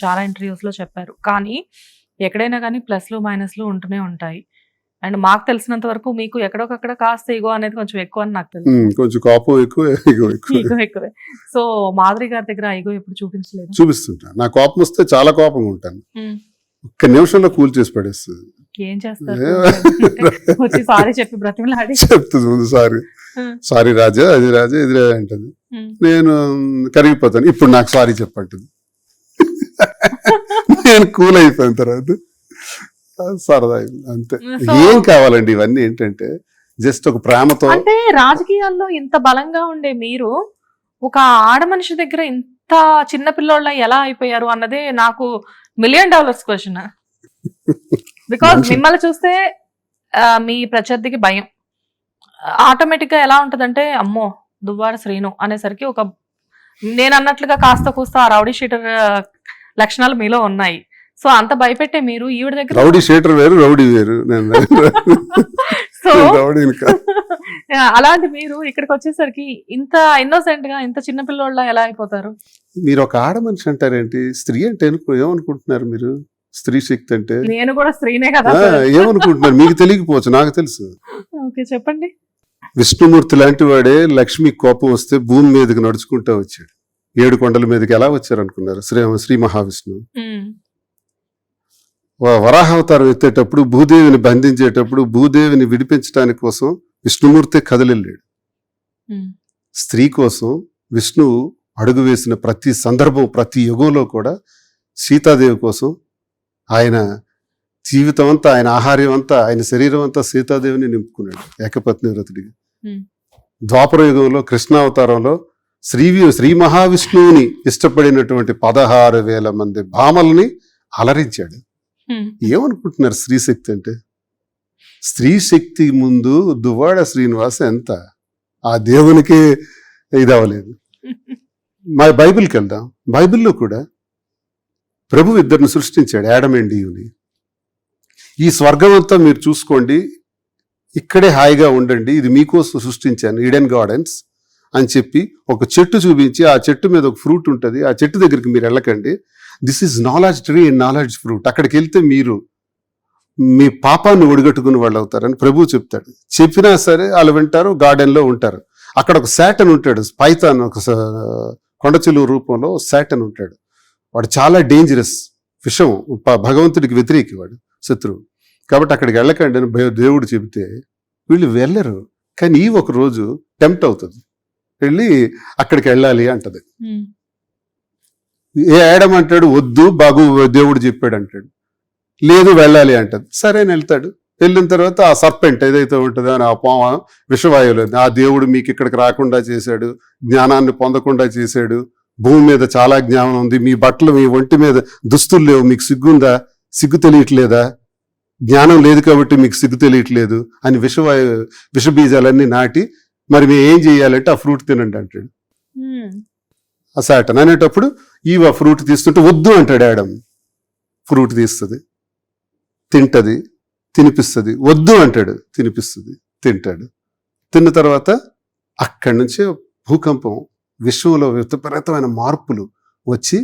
చాలా ఇంటర్వ్యూస్‌లో చెప్పారు. కానీ ఎక్కడైనా గానీ ప్లస్‌లు, మైనస్‌లు ఉంటూనే ఉంటాయి. అండ్ మాకు తెలిసినంత వరకు మీకు ఎక్కడొకక్కడ కాస్త ఇగో అనేది కొంచెం ఎక్కువని నాకు తెలుసు. కొంచెం కోపం ఎక్కువ, ఇగో ఎక్కువ. ఇగో ఎక్కువే. సో, మాధురి గారి దగ్గర ఆ ఇగో ఎప్పుడు చూపించలేదా? చూపిస్తుంటా. నా కోపం వస్తే చాలా కోపంగా ఉంటాను. హ్మ్. ఒక్క నిమిషంలో కూల్ చేసి పడేస్తుంది. ఏం చేస్తారు? వచ్చి సారీ చెప్పి బ్రతిమలాడి చెప్తుంది ముందు సారీ, హ్మ్. సారీ రాజా, అది రాజా, ఇది రాజా అంటది. హ్మ్. నేను కరిగిపోతాను. ఇప్పుడు నాకు సారీ చెప్పంటుంది. నేను కూల్ అయిపోయిన తర్వాత సరదా అంతే. సో ఏం కావాలండి ఇవన్నీ ఏంటంటే జస్ట్ ఒక ప్రేమతో. అంటే రాజకీయాల్లో ఇంత బలంగా ఉండే మీరు ఒక ఆడ మనిషి దగ్గర ఇంత చిన్న పిల్లోళ్ళ ఎలా అయిపోయారు అన్నదే నాకు $1,000,000 క్వశ్చన్. బికాజ్ మనిషి మిమ్మల్ని చూస్తే మీ ప్రత్యర్థికి భయం. ఆటోమేటిక్ గా ఎలా ఉంటదంటే అమ్మో దువ్వాడ శ్రీను అనేసరికి ఒక నేను అన్నట్లుగా కాస్త కూస్త ఆ రౌడీ షీటర్ లక్షణాలు మీలో ఉన్నాయి. సో అంత భయపెట్టే మీరు ఈవిడ దగ్గర రౌడీ షీటర్ వేరు, రౌడీ వేరు. నేను సో రౌడీని కాదు. అలాంటి మీరు ఇక్కడికి వచ్చేసరికి ఇంత ఇన్నోసెంట్ గా ఇంత చిన్న పిల్లోళ్ళ ఎలా అయిపోతారు? మీరు ఒక ఆడ మనిషి అంటారేంటి? స్త్రీ అంటే ఏమనుకుంటున్నారు మీరు? స్త్రీ శక్తి అంటే నేను కూడా స్త్రీనే కదా. ఏమనుకుంటున్నారు? మీకు తెలియకపోవచ్చు, నాకు తెలుసు. ఓకే, చెప్పండి. విష్ణుమూర్తి లాంటి వాడే లక్ష్మి కోపం వస్తే భూమి మీదకి నడుచుకుంటూ వచ్చాడు. 7 కొండల మీదకి ఎలా వచ్చారు అనుకున్నారు? శ్రీ మహావిష్ణువు వరాహావతారం ఎత్తేటప్పుడు, భూదేవిని బంధించేటప్పుడు, భూదేవిని విడిపించడానికి కోసం విష్ణుమూర్తి కదలెళ్ళాడు. స్త్రీ కోసం విష్ణువు అడుగు వేసిన ప్రతి సందర్భం, ప్రతి యుగంలో కూడా సీతాదేవి కోసం ఆయన జీవితం అంతా, ఆయన ఆహార్యం అంతా, ఆయన శరీరం అంతా సీతాదేవిని నింపుకున్నాడు ఏకపత్ని వ్రతుడిగా. ద్వాపర యుగంలో కృష్ణావతారంలో శ్రీ మహావిష్ణువుని ఇష్టపడినటువంటి 16,000 మంది భామల్ని అలరించాడు. ఏమనుకుంటున్నారు స్త్రీ శక్తి అంటే? స్త్రీ శక్తి ముందు దువ్వాడ శ్రీనివాస్ ఎంత? ఆ దేవునికి ఇది అవ్వలేదు. మా బైబిల్కి వెళ్దాం. బైబిల్లో కూడా ప్రభు ఇద్దరిని సృష్టించాడు, యాడమ్ అండ్ ఈవ్ని. ఈ స్వర్గం అంతా మీరు చూసుకోండి, ఇక్కడే హాయిగా ఉండండి, ఇది మీకోసం సృష్టించాను, ఈడెన్ గార్డెన్స్ అని చెప్పి ఒక చెట్టు చూపించి, ఆ చెట్టు మీద ఒక ఫ్రూట్ ఉంటుంది, ఆ చెట్టు దగ్గరికి మీరు వెళ్ళకండి, this is knowledge tree and knowledge fruit, అక్కడికి వెళ్తే మీరు మీ పాపాన్ని ఒడిగట్టుకుని వాళ్ళు అవుతారని ప్రభు చెప్తాడు. చెప్పినా సరే వాళ్ళు వింటారు, గార్డెన్లో ఉంటారు. అక్కడ ఒక శాటన్ ఉంటాడు, పైథాన్, ఒక కొండచిలువ రూపంలో శాటన్ ఉంటాడు. వాడు చాలా డేంజరస్, విషం, భగవంతుడికి వ్యతిరేకి, వాడు శత్రువు. కాబట్టి అక్కడికి వెళ్ళకండి అని దేవుడు చెబితే వీళ్ళు వెళ్ళరు. కానీ ఈ ఒక రోజు టెంప్ట్ అవుతుంది, వెళ్ళి అక్కడికి వెళ్ళాలి అంటది. ఏ యాడమ్ అంటాడు వద్దు, బాగు దేవుడు చెప్పాడు అంటాడు. లేదు వెళ్ళాలి అంటది. సరే అని వెళ్తాడు. వెళ్ళిన తర్వాత ఆ సర్పెంట్ ఏదైతే ఉంటుందో అని, ఆ పాము విషవాయువులు, ఆ దేవుడు మీకు ఇక్కడికి రాకుండా చేశాడు, జ్ఞానాన్ని పొందకుండా చేశాడు, భూమి మీద చాలా జ్ఞానం ఉంది, మీ బట్టలు, మీ ఒంటి మీద దుస్తులు లేవు, మీకు సిగ్గుందా? సిగ్గు తెలియట్లేదా? జ్ఞానం లేదు కాబట్టి మీకు సిగ్గు తెలియట్లేదు అని విషబీజాలన్నీ నాటి, మరి మేము ఏం చేయాలంటే ఆ ఫ్రూట్ తినండి అంటాడు. ఆ సాటన్ అనేటప్పుడు ఆ ఫ్రూట్ తీస్తుంటే వద్దు అంటాడు యాడమ్. ఫ్రూట్ తీస్తుంది, తింటది, తినిపిస్తుంది. వద్దు అంటాడు, తినిపిస్తుంది, తింటాడు. తిన్న తర్వాత అక్కడి నుంచే భూకంపం, విశ్వంలో విపరీతమైన మార్పులు వచ్చి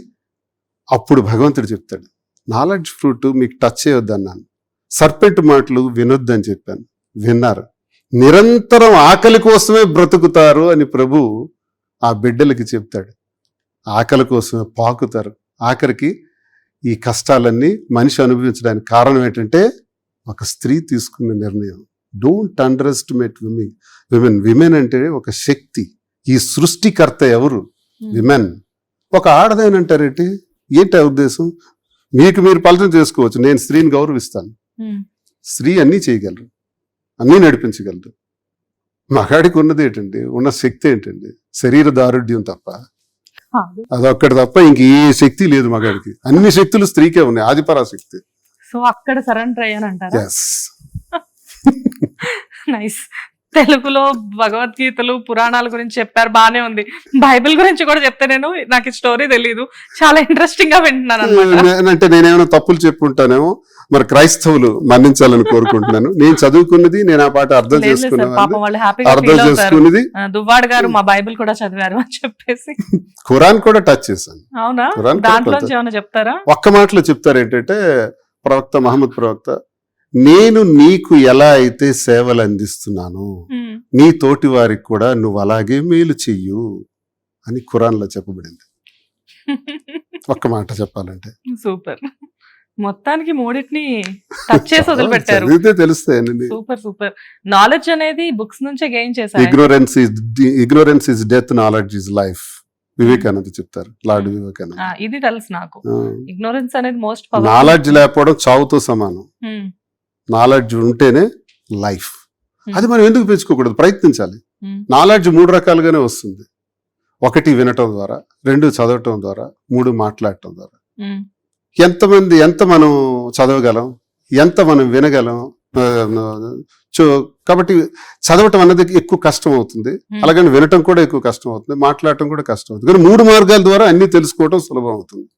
అప్పుడు భగవంతుడు చెప్తాడు, నాలెడ్జ్ ఫ్రూట్ మీకు టచ్ చేయొద్దన్నాను, సర్పెంట్ మాటలు వినొద్దని చెప్పాను, విన్నారు, నిరంతరం ఆకలి కోసమే బ్రతుకుతారు అని ప్రభు ఆ బిడ్డలకి చెప్తాడు. ఆకలి కోసమే పాకుతారు. ఆఖరికి ఈ కష్టాలన్నీ మనిషి అనుభవించడానికి కారణం ఏంటంటే ఒక స్త్రీ తీసుకున్న నిర్ణయం. డోంట్ అండర్ ఎస్టిమేట్ విమెన్ అంటే ఒక శక్తి. ఈ సృష్టికర్త ఎవరు? విమెన్. ఒక ఆడదేనంటారేంటి? ఏంటి ఆ ఉద్దేశం? మీకు మీరు పలచన చేసుకోవచ్చు, నేను స్త్రీని గౌరవిస్తాను. స్త్రీ అన్నీ చేయగలరు, అన్నీ నడిపించగలరు. మగాడికి ఉన్నది ఏంటండి? ఉన్న శక్తి ఏంటండి? శరీర దారుఢ్యం తప్ప, అదొక్కటి తప్ప ఇంక ఏ శక్తి లేదు మగాడికి. అన్ని శక్తులు స్త్రీకే ఉన్నాయి, ఆదిపరాశక్తి. సో అక్కడ సరెండర్ అయ్యానంటారా? నైస్. తెలుగులో భగవద్గీతలు, పురాణాల గురించి చెప్పారు, బానే ఉంది. బైబిల్ గురించి కూడా చెప్తే నాకు ఈ స్టోరీ తెలీదు, చాలా ఇంట్రెస్టింగ్ గా వింటున్నాను అనమాట. అంటే నేనేమైనా తప్పులు చెప్పుంటానేమో, మరి క్రైస్తవులు మన్నించాలని కోరుకుంటున్నాను. నేను చదువుకున్నది, నేను ఆ పాట అర్థం లేదు సార్, పాపం చేసుకున్నాను, వాళ్ళు హ్యాపీగా అర్థం ఫీల్ అవుతారు. చేసుకున్నది. దువ్వాడ గారు మా బైబిల్ కూడా చదివారు అని చెప్పేసి. ఖురాన్ కూడా టచ్ చేశాను. అవునా? ఖురాన్ కూడా దాంట్లోంచి ఏమైనా చెప్తారా? ఒక్క మాటలో చెప్తారు ఏంటంటే, ప్రవక్త మహమ్మద్ ప్రవక్త, నేను నీకు ఎలా అయితే సేవలు అందిస్తున్నాను, ఉమ్. నీ తోటి వారికి కూడా నువ్వు అలాగే మేలు చెయ్యు అని ఖురాన్లో చెప్పబడింది. ఒక్క మాట చెప్పాలంటే సూపర్. మొత్తానికి మూడింటిని టచ్ చేసి వదిలిపెట్టారు. చదివితే తెలుస్తాయండి. Super super. నాలెడ్జ్ అనేది బుక్స్ నుంచే గెయిన్ చేశారు. Ignorance is death, knowledge is life. Vivekananda చెప్తారు, లార్డ్ వివేకానంద. ఇది తెలుసు నాకు. ఇగ్నోరెన్స్ అనేది మోస్ట్ నాలెడ్జ్ లేకపోవడం చావుతో సమానం. నాలెడ్జ్ ఉంటేనే లైఫ్. అది మనం ఎందుకు పెంచుకోకూడదు? ప్రయత్నించాలి. నాలెడ్జ్ 3 రకాలుగానే వస్తుంది. 1 వినటం ద్వారా, 2 చదవటం ద్వారా, 3 మాట్లాడటం ద్వారా. ఎంత మనం చదవగలం, ఎంత మనం వినగలం. కాబట్టి చదవటం అన్నది ఎక్కువ కష్టం అవుతుంది, అలాగని వినటం కూడా ఎక్కువ కష్టం అవుతుంది, మాట్లాడటం కూడా కష్టం అవుతుంది. కానీ 3 మార్గాల ద్వారా అన్ని తెలుసుకోవటం సులభం అవుతుంది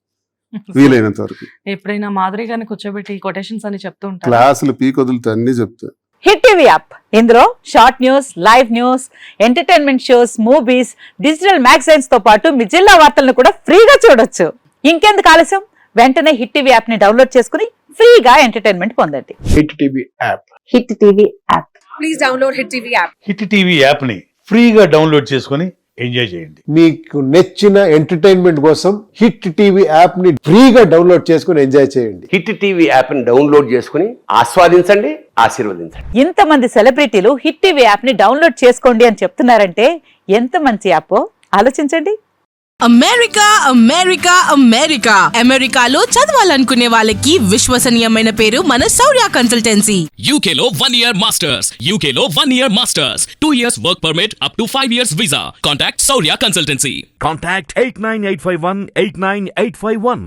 వీలైనంత వరకు. ఎప్పుడైనా మాదిరి గారిని కూర్చోబెట్టి కొటేషన్స్ అని చెప్తూ ఉంటారు. క్లాసులు పీక్ వదులుతూ అన్ని చెప్తా. హిట్ టీవీ యాప్, ఇందులో short news, live news, entertainment shows, movies, digital magazines తో పాటు మీ జిల్లా వార్తలను కూడా ఫ్రీగా చూడొచ్చు. ఇంకెందుకు ఆలస్యం? వెంటనే హిట్ టీవీ యాప్ ని డౌన్లోడ్ చేసుకుని ఫ్రీగా ఎంటర్టైన్మెంట్ పొందండి. Hit TV app. Hit TV app. Please download Hit TV app. Hit TV app ని ఫ్రీగా డౌన్లోడ్ చేసుకొని ఎంజాయ్ చేయండి. మీకు నచ్చిన ఎంటర్టైన్మెంట్ కోసం హిట్ టీవీ యాప్ ని ఫ్రీగా డౌన్లోడ్ చేసుకుని ఎంజాయ్ చేయండి. హిట్ టీవీ యాప్ ని డౌన్లోడ్ చేసుకుని ఆస్వాదించండి, ఆశీర్వదించండి. ఇంతమంది సెలబ్రిటీలు హిట్ టీవీ యాప్ ని డౌన్లోడ్ చేసుకోండి అని చెప్తున్నారంటే ఎంత మంచి యాప్ ఆలోచించండి. అమెరికా అమెరికా అమెరికా అమెరికాలో చదవాలనుకునే వాళ్ళకి విశ్వసనీయమైన పేరు మన శౌర్య కన్సల్టెన్సీ. UK లో 1 year masters. UK లో 1 year masters. 2 years work permit up to 5 years visa. Contact Saurya Consultancy. Contact 89851 89851.